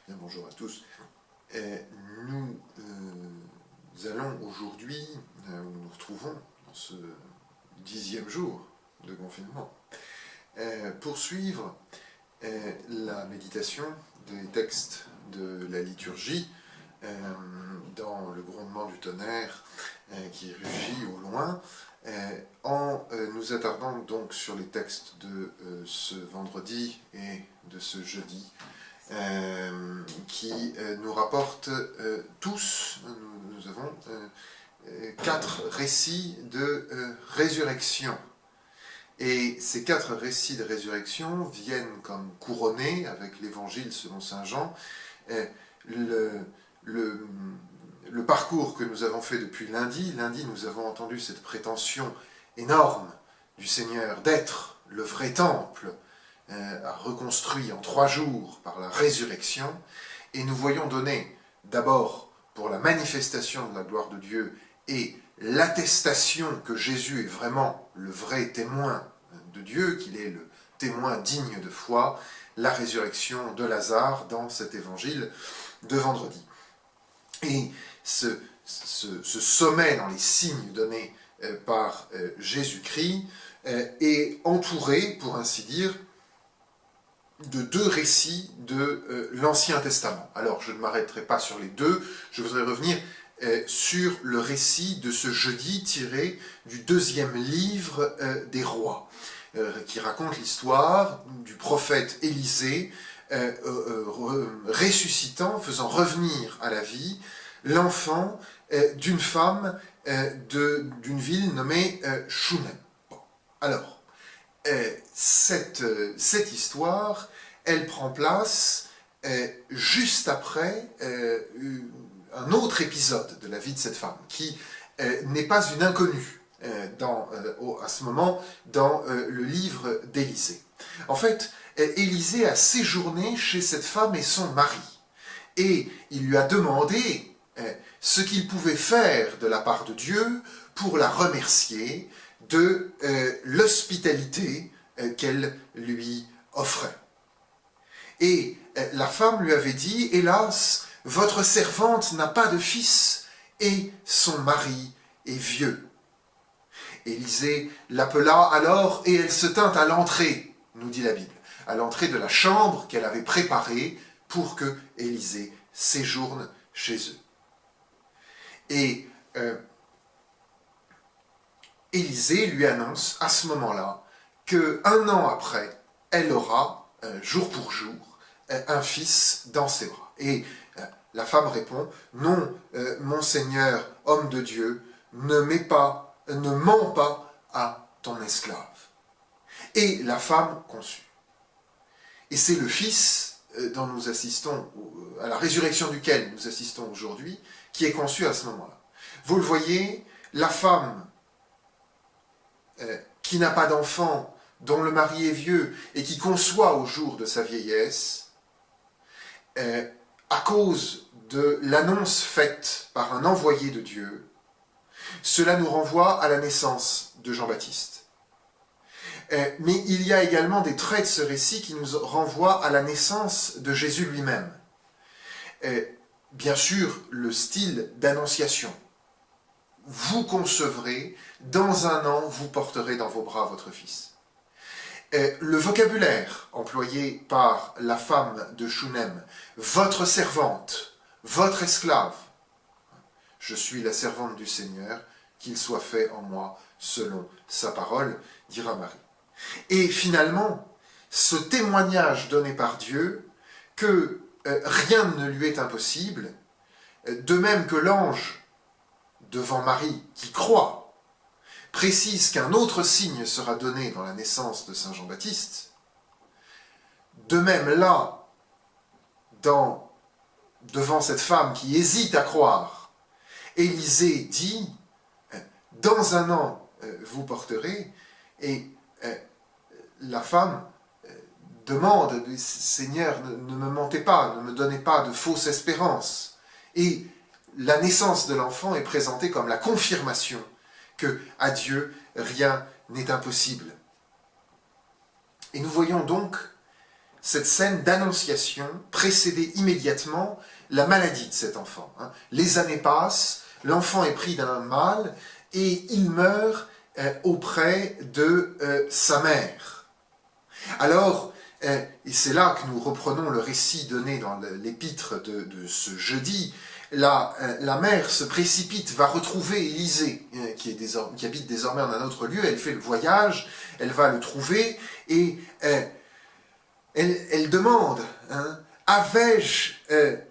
Bien, bonjour à tous. Nous allons aujourd'hui, nous retrouvons dans ce 10e jour de confinement, poursuivre la méditation des textes de la liturgie dans le grondement du tonnerre qui rugit au loin, en nous attardant donc sur les textes de ce vendredi et de ce jeudi, qui nous rapportent tous, nous avons 4 récits de résurrection. Et ces 4 récits de résurrection viennent comme couronner, avec l'évangile selon saint Jean, le parcours que nous avons fait depuis lundi. Lundi, nous avons entendu cette prétention énorme du Seigneur d'être le vrai temple, reconstruit en 3 jours par la résurrection, et nous voyons donner d'abord pour la manifestation de la gloire de Dieu et l'attestation que Jésus est vraiment le vrai témoin de Dieu, qu'il est le témoin digne de foi, la résurrection de Lazare dans cet évangile de vendredi. Et ce sommet dans les signes donnés par Jésus-Christ est entouré, pour ainsi dire, de 2 récits de l'Ancien Testament. Alors, je ne m'arrêterai pas sur les 2, je voudrais revenir sur le récit de ce jeudi tiré du 2e livre des rois, qui raconte l'histoire du prophète Élisée ressuscitant, faisant revenir à la vie l'enfant d'une femme d'une ville nommée Shunem. Bon. Alors, cette histoire, elle prend place juste après un autre épisode de la vie de cette femme, qui n'est pas une inconnue à ce moment dans le livre d'Élisée. En fait, Élisée a séjourné chez cette femme et son mari, et il lui a demandé ce qu'il pouvait faire de la part de Dieu pour la remercier de l'hospitalité qu'elle lui offrait. Et la femme lui avait dit, « Hélas, votre servante n'a pas de fils, et son mari est vieux. » Élisée l'appela alors, et elle se tint à l'entrée, nous dit la Bible, à l'entrée de la chambre qu'elle avait préparée pour que Élisée séjourne chez eux. Et Élisée lui annonce à ce moment-là qu'un an après, elle aura, jour pour jour, un fils dans ses bras. Et la femme répond, « Non, mon Seigneur, homme de Dieu, ne mens pas à ton esclave. » Et la femme conçut. Et c'est le fils dont nous assistons, à la résurrection duquel nous assistons aujourd'hui, qui est conçu à ce moment-là. Vous le voyez, la femme qui n'a pas d'enfant, dont le mari est vieux, et qui conçoit au jour de sa vieillesse, à cause de l'annonce faite par un envoyé de Dieu, cela nous renvoie à la naissance de Jean-Baptiste. Mais il y a également des traits de ce récit qui nous renvoient à la naissance de Jésus lui-même. Bien sûr, le style d'annonciation. Vous concevrez, dans un an, vous porterez dans vos bras votre fils. Le vocabulaire employé par la femme de Shunem, votre servante, votre esclave, je suis la servante du Seigneur, qu'il soit fait en moi selon sa parole, dira Marie. Et finalement, ce témoignage donné par Dieu, que rien ne lui est impossible, de même que l'ange devant Marie, qui croit, précise qu'un autre signe sera donné dans la naissance de saint Jean-Baptiste, de même là, devant cette femme qui hésite à croire, Élisée dit, dans un an vous porterez, et la femme demande, Seigneur, ne me mentez pas, ne me donnez pas de fausses espérances. Et la naissance de l'enfant est présentée comme la confirmation que à Dieu rien n'est impossible. Et nous voyons donc cette scène d'annonciation précédait immédiatement la maladie de cet enfant. Les années passent, l'enfant est pris d'un mal et il meurt auprès de sa mère. Alors, et c'est là que nous reprenons le récit donné dans l'épître de ce jeudi, la mère se précipite, va retrouver Élisée, qui habite désormais en un autre lieu, elle fait le voyage, elle va le trouver, et elle demande, avais-je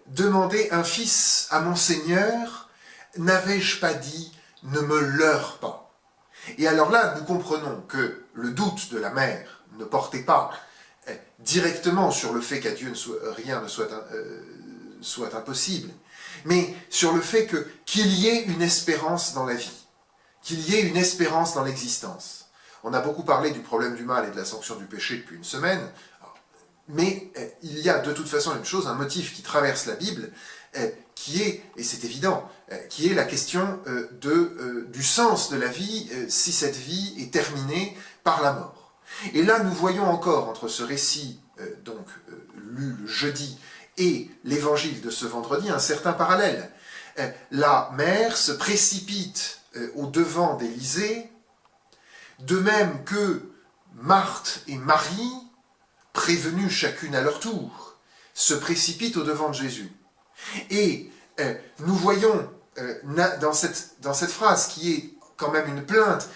demandé un fils à mon Seigneur, n'avais-je pas dit, ne me leurre pas. Et alors là, nous comprenons que le doute de la mère ne portait pas directement sur le fait qu'à Dieu rien ne soit impossible, mais sur le fait qu'il y ait une espérance dans la vie, qu'il y ait une espérance dans l'existence. On a beaucoup parlé du problème du mal et de la sanction du péché depuis une semaine, mais il y a de toute façon une chose, un motif qui traverse la Bible, qui est, et c'est évident, qui est la question du sens de la vie, si cette vie est terminée par la mort. Et là, nous voyons encore, entre ce récit lu le jeudi et l'évangile de ce vendredi, un certain parallèle. La mère se précipite au devant d'Élisée, de même que Marthe et Marie, prévenues chacune à leur tour, se précipitent au devant de Jésus. Et nous voyons dans cette phrase qui est quand même une plainte,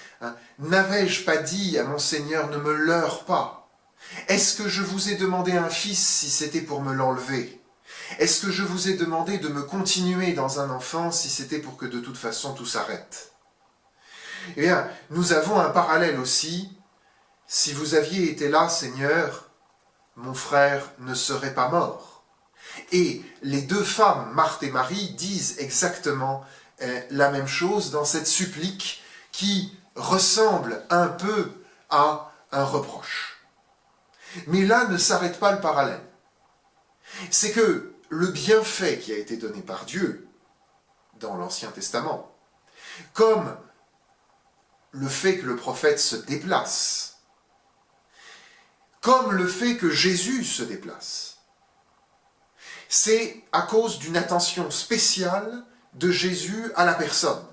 n'avais-je pas dit à mon Seigneur, ne me leurre pas? Est-ce que je vous ai demandé un fils si c'était pour me l'enlever? Est-ce que je vous ai demandé de me continuer dans un enfant si c'était pour que de toute façon tout s'arrête? Eh bien, nous avons un parallèle aussi. Si vous aviez été là, Seigneur, mon frère ne serait pas mort. Et les deux femmes, Marthe et Marie, disent exactement la même chose dans cette supplique qui ressemble un peu à un reproche. Mais là ne s'arrête pas le parallèle. C'est que le bienfait qui a été donné par Dieu dans l'Ancien Testament, comme le fait que le prophète se déplace, comme le fait que Jésus se déplace, c'est à cause d'une attention spéciale de Jésus à la personne,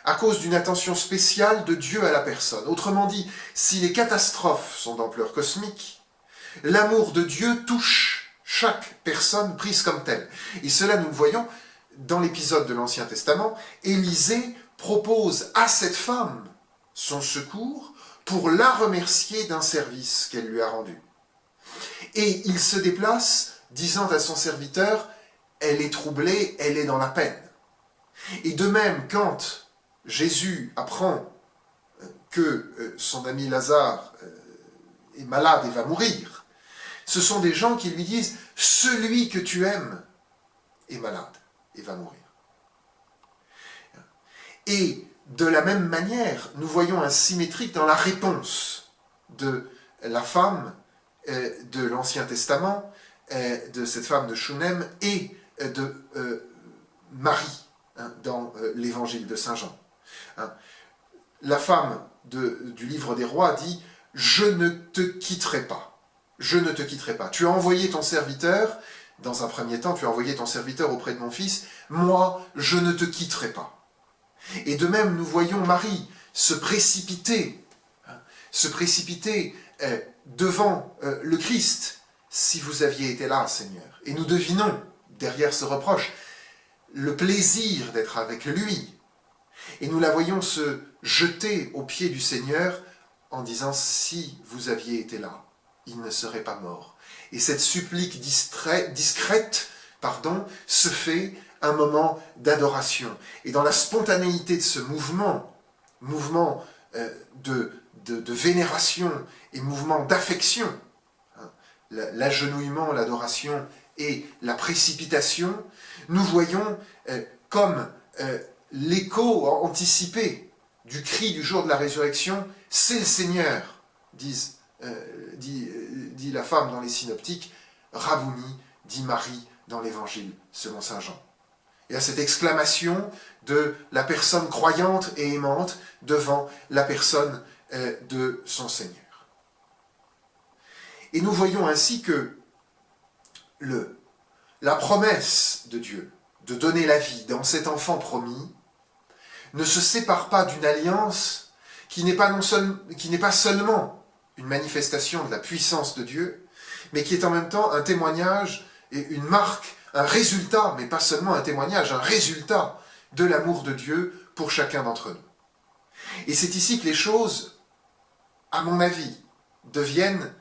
à cause d'une attention spéciale de Dieu à la personne. Autrement dit, si les catastrophes sont d'ampleur cosmique, l'amour de Dieu touche chaque personne prise comme telle. Et cela, nous le voyons dans l'épisode de l'Ancien Testament. Élisée propose à cette femme son secours pour la remercier d'un service qu'elle lui a rendu. Et il se déplace disant à son serviteur, elle est troublée, elle est dans la peine. Et de même, quand Jésus apprend que son ami Lazare est malade et va mourir, ce sont des gens qui lui disent « Celui que tu aimes est malade et va mourir ». Et de la même manière, nous voyons un symétrique dans la réponse de la femme de l'Ancien Testament, de cette femme de Shunem et de Marie dans l'évangile de Saint Jean. La femme du livre des rois dit « Je ne te quitterai pas, je ne te quitterai pas. Tu as envoyé ton serviteur, dans un premier temps, tu as envoyé ton serviteur auprès de mon fils, moi, je ne te quitterai pas. » Et de même, nous voyons Marie se précipiter devant le Christ, si vous aviez été là, Seigneur. Et nous devinons, derrière ce reproche, le plaisir d'être avec lui. Et nous la voyons se jeter aux pieds du Seigneur en disant « Si vous aviez été là, il ne serait pas mort. » Et cette supplique discrète, se fait un moment d'adoration. Et dans la spontanéité de ce mouvement de vénération et mouvement d'affection, l'agenouillement, l'adoration et la précipitation, nous voyons comme l'écho anticipé du cri du jour de la résurrection, « C'est le Seigneur », dit la femme dans les synoptiques, « Rabouni », dit Marie dans l'évangile selon saint Jean. Il y a cette exclamation de la personne croyante et aimante devant la personne de son Seigneur. Et nous voyons ainsi que la promesse de Dieu de donner la vie dans cet enfant promis ne se sépare pas d'une alliance qui n'est pas seulement une manifestation de la puissance de Dieu, mais qui est en même temps un témoignage et une marque, un résultat, mais pas seulement un témoignage, un résultat de l'amour de Dieu pour chacun d'entre nous. Et c'est ici que les choses, à mon avis, deviennent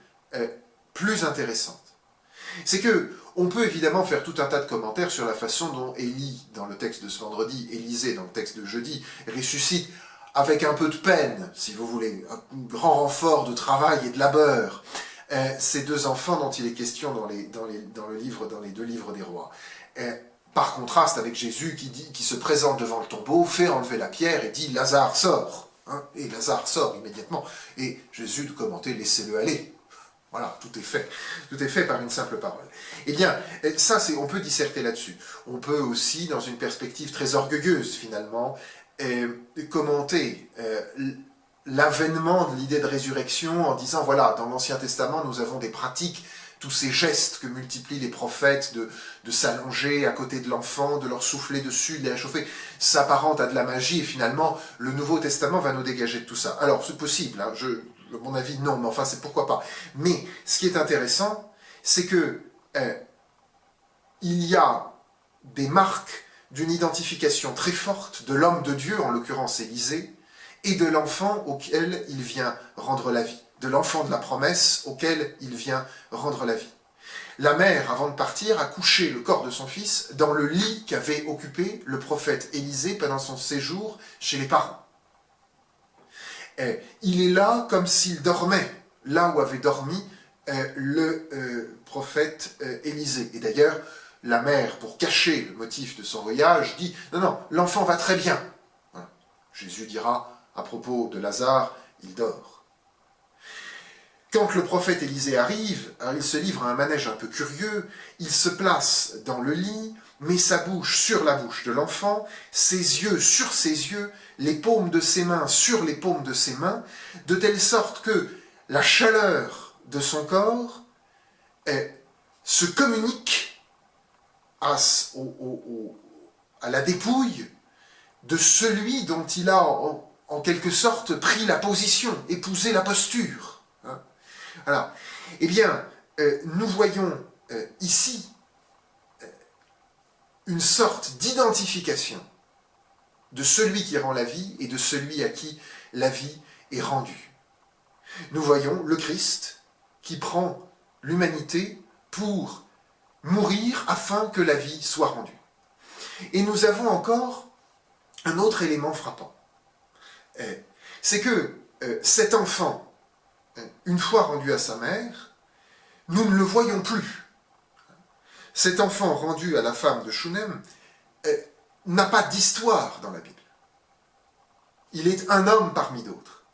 plus intéressantes. C'est que on peut évidemment faire tout un tas de commentaires sur la façon dont Élie, dans le texte de ce vendredi, Élisée, dans le texte de jeudi, ressuscite avec un peu de peine, si vous voulez, un grand renfort de travail et de labeur, ces deux enfants dont il est question dans les deux livres des rois. Par contraste avec Jésus qui se présente devant le tombeau, fait enlever la pierre et dit « Lazare sort ». Et Lazare sort immédiatement. Et Jésus de commenter « Laissez-le aller ». Voilà, tout est fait. Tout est fait par une simple parole. Eh bien, ça, on peut disserter là-dessus. On peut aussi, dans une perspective très orgueilleuse, finalement, commenter l'avènement de l'idée de résurrection en disant, voilà, dans l'Ancien Testament, nous avons des pratiques, tous ces gestes que multiplient les prophètes de s'allonger à côté de l'enfant, de leur souffler dessus, de les réchauffer, s'apparente à de la magie, et finalement, le Nouveau Testament va nous dégager de tout ça. Alors, c'est possible, hein, à mon avis, non, mais enfin, c'est pourquoi pas. Mais ce qui est intéressant, c'est que il y a des marques d'une identification très forte de l'homme de Dieu, en l'occurrence Élisée, et de l'enfant auquel il vient rendre la vie, de l'enfant de la promesse auquel il vient rendre la vie. La mère, avant de partir, a couché le corps de son fils dans le lit qu'avait occupé le prophète Élisée pendant son séjour chez les parents. Il est là comme s'il dormait, là où avait dormi le prophète Élisée. Et d'ailleurs, la mère, pour cacher le motif de son voyage, dit « Non, non, l'enfant va très bien. » Voilà. Jésus dira à propos de Lazare, il dort. Quand le prophète Élisée arrive, alors il se livre à un manège un peu curieux, il se place dans le lit, met sa bouche sur la bouche de l'enfant, ses yeux sur ses yeux, les paumes de ses mains sur les paumes de ses mains, de telle sorte que la chaleur de son corps se communique à la dépouille de celui dont il a en quelque sorte pris la position, épousé la posture. Hein. Alors, eh bien, nous voyons ici une sorte d'identification de celui qui rend la vie et de celui à qui la vie est rendue. Nous voyons le Christ qui prend l'humanité pour mourir afin que la vie soit rendue. Et nous avons encore un autre élément frappant. C'est que cet enfant, une fois rendu à sa mère, nous ne le voyons plus. Cet enfant rendu à la femme de Shunem n'a pas d'histoire dans la Bible. Il est un homme parmi d'autres.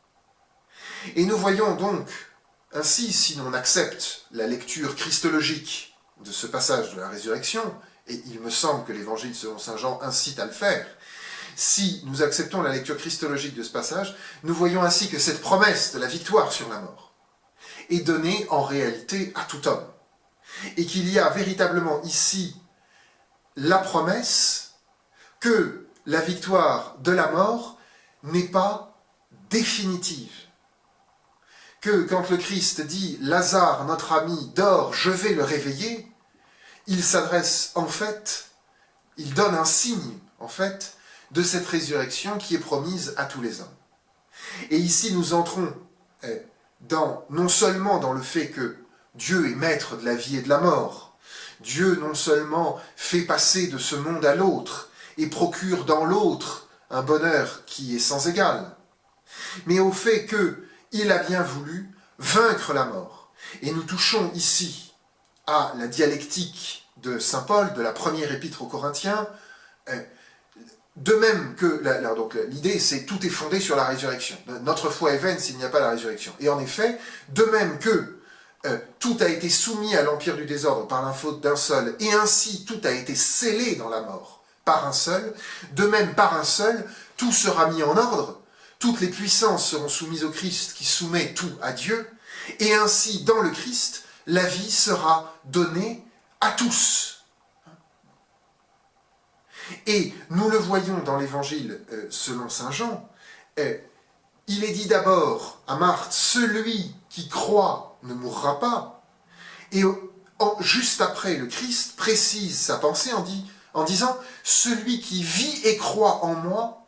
Et nous voyons donc, ainsi, si l'on accepte la lecture christologique de ce passage de la résurrection, et il me semble que l'évangile selon saint Jean incite à le faire, si nous acceptons la lecture christologique de ce passage, nous voyons ainsi que cette promesse de la victoire sur la mort est donnée en réalité à tout homme. Et qu'il y a véritablement ici la promesse que la victoire de la mort n'est pas définitive. Que quand le Christ dit « Lazare, notre ami, dort, je vais le réveiller », il s'adresse en fait, il donne un signe en fait de cette résurrection qui est promise à tous les hommes. Et ici nous entrons non seulement dans le fait que Dieu est maître de la vie et de la mort, Dieu non seulement fait passer de ce monde à l'autre et procure dans l'autre un bonheur qui est sans égal, mais au fait qu'il a bien voulu vaincre la mort. Et nous touchons ici à la dialectique de saint Paul, de la première épître aux Corinthiens, de même que, donc l'idée c'est tout est fondé sur la résurrection. Notre foi est vaine s'il n'y a pas la résurrection. Et en effet, de même que tout a été soumis à l'empire du désordre par la faute d'un seul, et ainsi tout a été scellé dans la mort par un seul, de même par un seul, tout sera mis en ordre, toutes les puissances seront soumises au Christ qui soumet tout à Dieu, Et ainsi, dans le Christ, la vie sera donnée à tous. Et nous le voyons dans l'Évangile selon saint Jean, il est dit d'abord à Marthe, celui qui croit ne mourra pas. Et juste après, le Christ précise sa pensée en disant, celui qui vit et croit en moi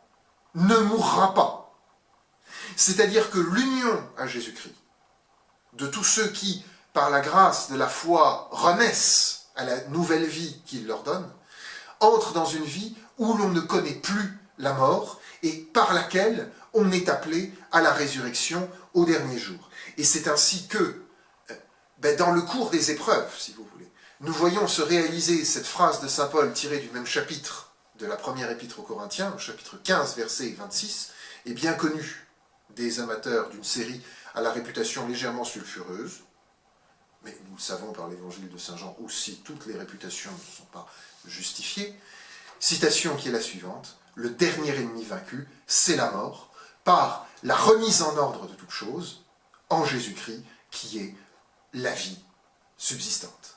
ne mourra pas. C'est-à-dire que l'union à Jésus-Christ, de tous ceux qui, par la grâce de la foi, renaissent à la nouvelle vie qu'il leur donne, entre dans une vie où l'on ne connaît plus la mort et par laquelle on est appelé à la résurrection au dernier jour. Et c'est ainsi que, dans le cours des épreuves, si vous voulez, nous voyons se réaliser cette phrase de saint Paul tirée du même chapitre de la première épître aux Corinthiens, au chapitre 15, verset 26, et bien connue des amateurs d'une série à la réputation légèrement sulfureuse, mais nous le savons par l'évangile de saint Jean aussi, toutes les réputations ne sont pas justifiées. Citation qui est la suivante, le dernier ennemi vaincu, c'est la mort, par la remise en ordre de toute chose, en Jésus-Christ, qui est la vie subsistante.